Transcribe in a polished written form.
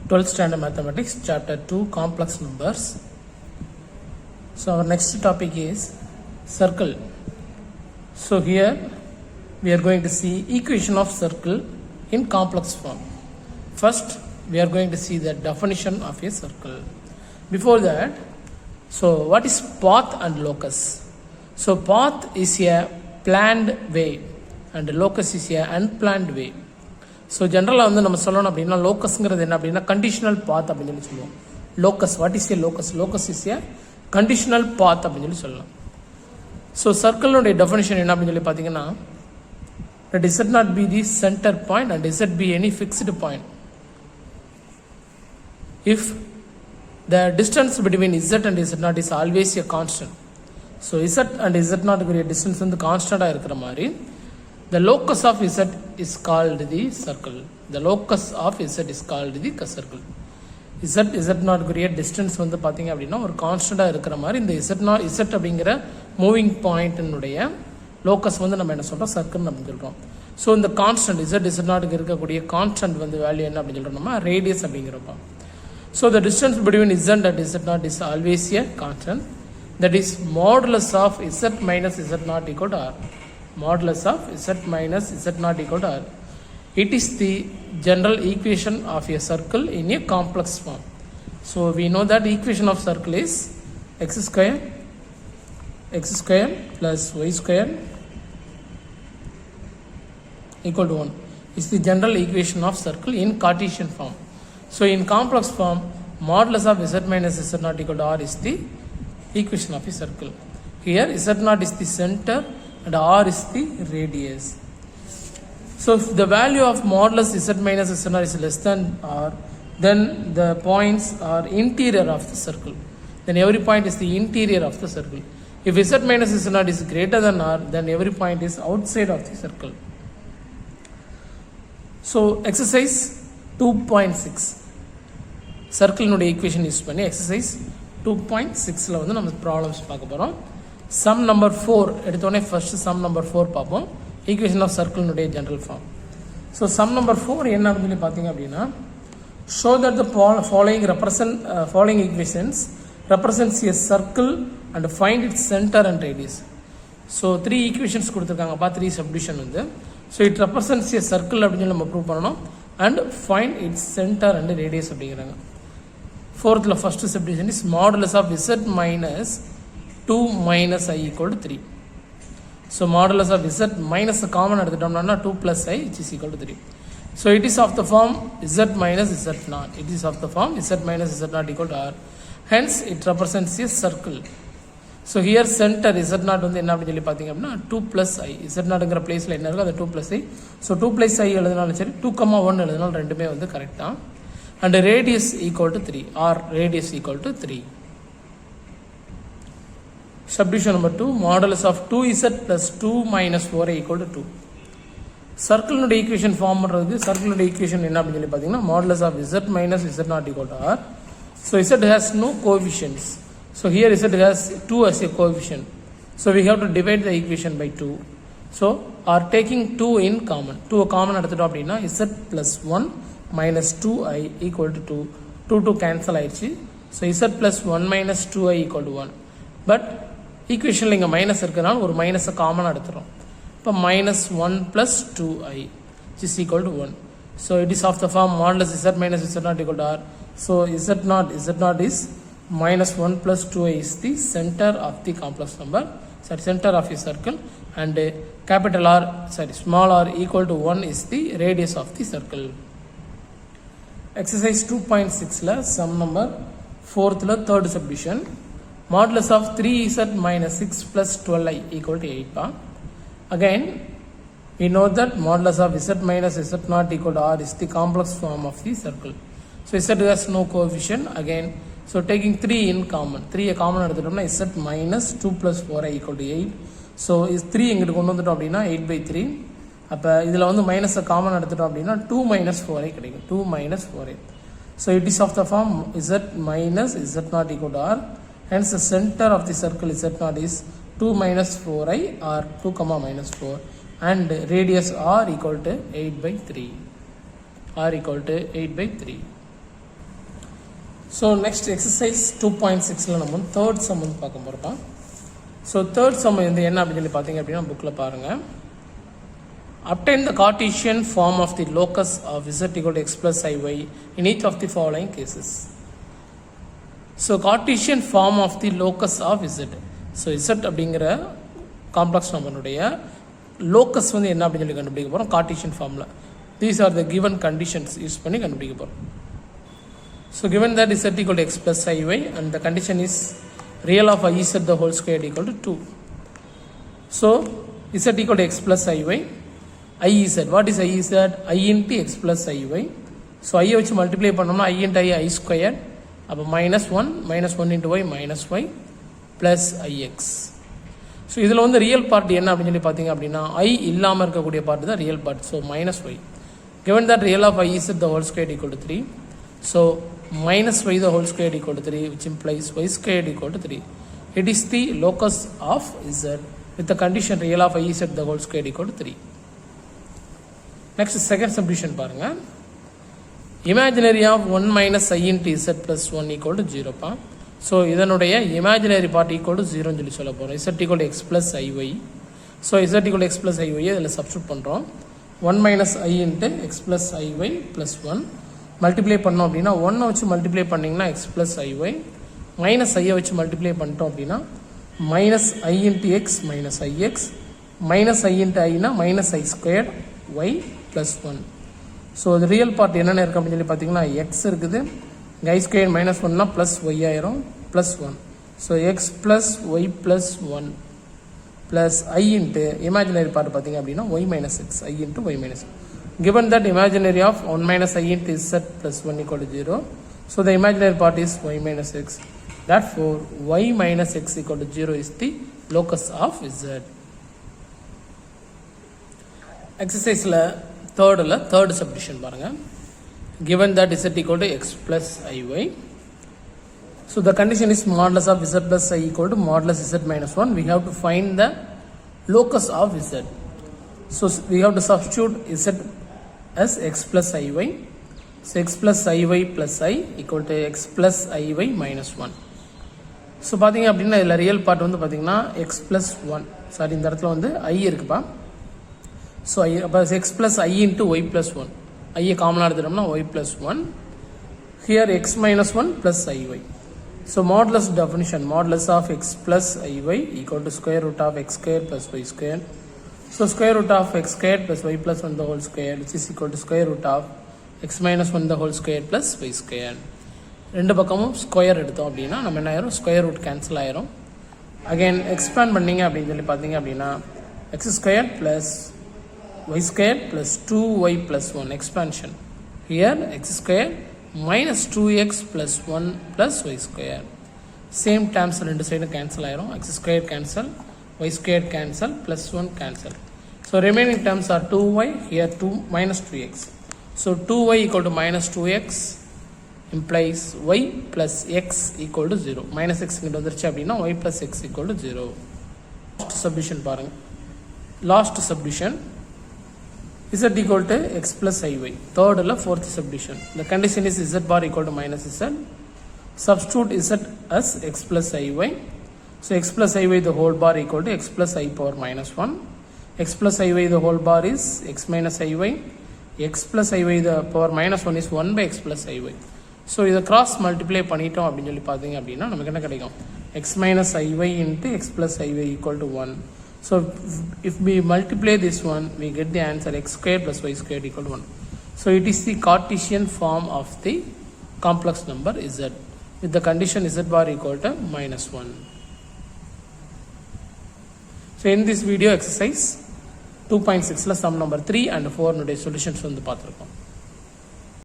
12th standard mathematics chapter 2 complex numbers. So our next topic is circle. So here we are going to see equation of circle in complex form. First we are going to see the definition of a circle. Before that, so what is path and locus? So path is a planned way and locus is a unplanned way. So ஜென்ரலாக வந்து நம்ம சொல்லணும் அப்படின்னா லோக்கஸ்ங்கிறது என்ன அப்படின்னா conditional path அப்படின்னு சொல்லி சொல்லுவோம். Locus, what is a locus? Locus is a conditional path அப்படின்னு சொல்லலாம். ஸோ சர்க்கிளுடைய டெஃபினிஷன் என்ன அப்படின்னு சொல்லி பார்த்தீங்கன்னா, let z not be the center point and z be any fixed point. If the distance between z and z not is always a constant. So z and z not கூடிய distance வந்து கான்ஸ்டண்ட்டாக இருக்கிற மாதிரி the locus of z is called the circle. The locus of z is called the circle. z not கூடிய distance வந்து பார்த்தீங்க அப்படின்னா ஒரு கான்ஸ்டண்ட்டாக இருக்கிற மாதிரி இந்த z அப்படிங்கிற மூவிங் பாயிண்ட்டினுடைய லோக்கஸ் வந்து நம்ம என்ன சொல்கிறோம், சர்க்கிள் அப்படின்னு சொல்கிறோம். ஸோ இந்த கான்ஸ்டன்ட் z நாட்டுக்கு இருக்கக்கூடிய கான்ஸ்டன்ட் வந்து வேல்யூ என்ன அப்படின்னு சொல்கிறோம், நம்ம ரேடியஸ் அப்படிங்கிறப்ப. So the distance between z and z not is always a constant, that is modulus of z minus z not equal to r. Modulus of z minus z not equal to r. It is the general equation of a circle in a complex form. So we know that equation of circle is x square plus y square equal to 1. Is the general equation of circle in Cartesian form. So in complex form, modulus of z minus z not equal to r is the equation of a circle. Here z not is the center and r is the radius. So if the value of modulus z minus z not is less than r, then the points are interior of the circle. Then every point is the interior of the circle. If z minus z not is greater than r, then every point is outside of the circle. So exercise 2.6 circle node equation use பண்ணி exercise 2.6ல வந்து நம்ம problems பார்க்க போகிறோம். Some number 4 எடுத்தோடனே first sum number 4 பார்ப்போம், equation of சர்க்கிளினுடைய general form. So sum number 4 என்ன அப்படின்னு சொல்லி பார்த்தீங்க அப்படின்னா, show that the following equations represents a circle and find its centre and radius. So 3 equations கொடுத்துருக்காங்கப்பா, 3 சப்டிவிஷன் வந்து. So it represents a circle அப்படின்னு சொல்லி நம்ம ப்ரூவ் பண்ணணும் and find its centre and radius அப்படிங்கிறாங்க. ஃபோர்த்தில் first subdivision is modulus of z minus 2 minus i equal to 3. So modulus of z minus the common எடுத்துட்டோம்னா 2 plus i which is equal to 3. So it is of the form z minus z naught. It is of the form z minus z naught equal to r. Hence it represents a circle. So here center z naught வந்து என்ன அப்படி சொல்லி பார்த்தீங்க அப்படின்னா 2 plus i. z நாட்ங்கிற பிளேஸில் என்ன இருக்கோ அது 2 plus i. So 2 plus i எழுதினாலும் சரி 2,1 எழுதினாலும் ரெண்டுமே வந்து கரெக்ட் தான். And radius equal to 3 or radius equal to 3. Subdivision number 2, modulus of 2z plus 2 minus 4i equal to 2. Circle நோட ஈக்குவேஷன் ஃபார்ம் பண்ணுறதுக்கு சர்க்கிளோட ஈக்குவேஷன் என்ன அப்படின்னு சொல்லி பார்த்தீங்கன்னா, modulus of z minus z not equal to r. So z has no coefficients. So here z has 2 as a coefficient. So we have to divide the equation by 2. So are taking 2 in common. 2 common எடுத்துட்டோம் அப்படின்னா z plus 1 minus 2i equal to 2. 2 cancel ஆயிடுச்சு. So z plus 1 minus 2i equal to 1. But ஈக்குவேஷனில் இங்கே minus இருக்கிறதுனால ஒரு மைனஸை காமனாக எடுத்துகிறோம். இப்போ minus 1 plus 2i which is equal to 1. So it is of the form modulus z minus z not equal to r. So z not is minus 1 plus 2i is the center of the complex number, center of a circle, and capital R, small r equal to 1 is the radius of the circle. Exercise 2.6ல sum number 4th third subdivision. Modulus of 3z minus 6 plus 12i equal to 8 pa. Again we know that modulus of z minus z not equal to r is the complex form of the circle. So z has no coefficient again. So taking 3 in common, 3 common எடுத்துட்டோம்னா z minus 2 plus 4i equal to 8. So is 3 இங்கிட்டு கொண்டு வந்துட்டோம் அப்படின்னா 8 by 3. அப்போ இதில் வந்து மைனஸை common எடுத்துட்டோம் அப்படின்னா 2 minus 4i கிடைக்கும், 2 minus 4i. So it is of the form z minus z not equal to r. Hence the center of the circle z naught is 2 minus 4i or 2 comma minus 4 and radius r equal to 8 by 3. R equal to 8 by 3. So next exercise 2.6ல நம்ம third sum வந்து பார்க்க போறோம். So third sum வந்து என்ன அப்படி சொல்லி பாத்தீங்க அப்படினா bookல பாருங்க. Obtain the Cartesian form of the locus of z equal to x plus iy in each of the following cases. So Cartesian form of the locus of z. So z அப்படிங்கற complex நம்பருடைய locus வந்து என்ன அப்படி சொல்லி கண்டுபிடிக்க போறோம் Cartesian formula. These are the given conditions use பண்ணி கண்டுபிடிக்க போறோம். So given that z equal to x plus iy and the condition is real of iz the whole square equal to 2. So z equal to x plus iy, iz, what is iz? I into x plus iy. So I வச்சு multiply பண்ணோம்னா I into I square, அப்போ -1 into y minus y plus ix. So இதில் வந்து real part என்ன அப்படின்னு சொல்லி பார்த்தீங்க அப்படின்னா I இல்லாமல் இருக்கக்கூடிய பார்ட் தான் real part. So minus y. Given that real of I is the whole square equal to 3. So minus y the whole square equal to 3, which implies y squared equal to 3. It is the locus of z with the condition real of I is the whole square equal to 3. Next second subdivision பாருங்க. Imaginary of 1 minus I into z plus 1 equal to 0 பா. So இதனுடைய imaginary part equal to 0 சொல்லி சொல்ல போகிறோம். z equal to x plus iy. So z equal to x plus iy இதில் substitute பண்ணுறோம். 1 minus I into x plus iy plus 1 multiply பண்ணோம் அப்படின்னா 1 வச்சு மல்டிப்ளை பண்ணிங்கன்னா x plus iy மைனஸ் ஐயை வச்சு மல்டிப்ளை பண்ணிட்டோம் அப்படின்னா minus i into x minus ix minus i into ஐனா minus i square y plus 1. So அது ரியல் பார்ட் என்னென்ன இருக்குது அப்படின்னு சொல்லி பார்த்தீங்கன்னா எக்ஸ் இருக்குது, ஐ ஸ்கொயர் மைனஸ் 1னா ப்ளஸ் ஒய் ஆயிரும் plus 1. So x plus y plus 1 plus i into imaginary part பார்த்தீங்க அப்படின்னா Y minus x i into y minus. Given that imaginary of 1 minus I into z plus 1 equal to 0, so the imaginary part is y minus x. Therefore, y minus x equal to 0 is the locus of z. Exercise third subdivision பாருங்க. Given that z equal to x plus iy, so the condition is modulus of z plus I equal to modulus z minus 1. We have to find the locus of z. So we have to substitute z as x plus iy. So x plus iy plus I equal to x plus iy minus 1. So பார்த்தீங்க அப்படின்னா இதில் real part வந்து பார்த்தீங்கன்னா X plus 1, sorry இந்த இடத்துல வந்து ஐ இருக்குப்பா. So i அப்போ x plus i into y plus 1, ஐயை காமனாக எடுத்துட்டோம்னா y plus 1. Here x minus 1 plus i y. So modulus definition modulus of x plus i y equal to square root of x square plus y square. So square root of x squared plus y plus 1 the whole square, which is equal to square root of x minus 1 the whole square plus y square. ரெண்டு பக்கமும் square எடுத்தோம் அப்படின்னா நம்ம என்ன ஆயிரும், square root cancel ஆயிரும். Again expand பண்ணிங்க அப்படின்னு சொல்லி பார்த்தீங்க அப்படின்னா x square plus y square plus 2y plus 1 expansion. Here x square minus 2x plus 1 plus y square. Same terms ரெண்டு சைடும் கேன்சல் ஆயிரும். X square cancel, y squared cancel, plus 1 cancel. So remaining terms are 2y, here 2 minus 2x. So 2y equal to minus 2x implies y plus x equal to 0. Minus x இங்கிட்ட வந்துருச்சு அப்படின்னா y plus x equal to 0. Last subdivision பாருங்க. Last subdivision z equal to x plus iy. Third இல்ல fourth subdivision. The condition is z bar equal to minus z. Substitute z as x plus iy. So x plus iy the whole bar equal to x plus I power minus 1. X plus iy the whole bar is x minus iy. X plus iy the power minus 1 is 1 by x plus iy. So இதை cross multiply பண்ணிட்டோம் அப்படின்னு சொல்லி பார்த்தீங்க அப்படின்னா நமக்கு என்ன கிடைக்கும், x minus iy into x plus iy equal to 1. So if we multiply this one, we get the answer x squared plus y squared equal to 1. So it is the Cartesian form of the complex number z with the condition z bar equal to minus 1. So in this video exercise 2.6ல sum number 3 and 4 nuடைய solutions வந்து பார்த்திருக்கோம்.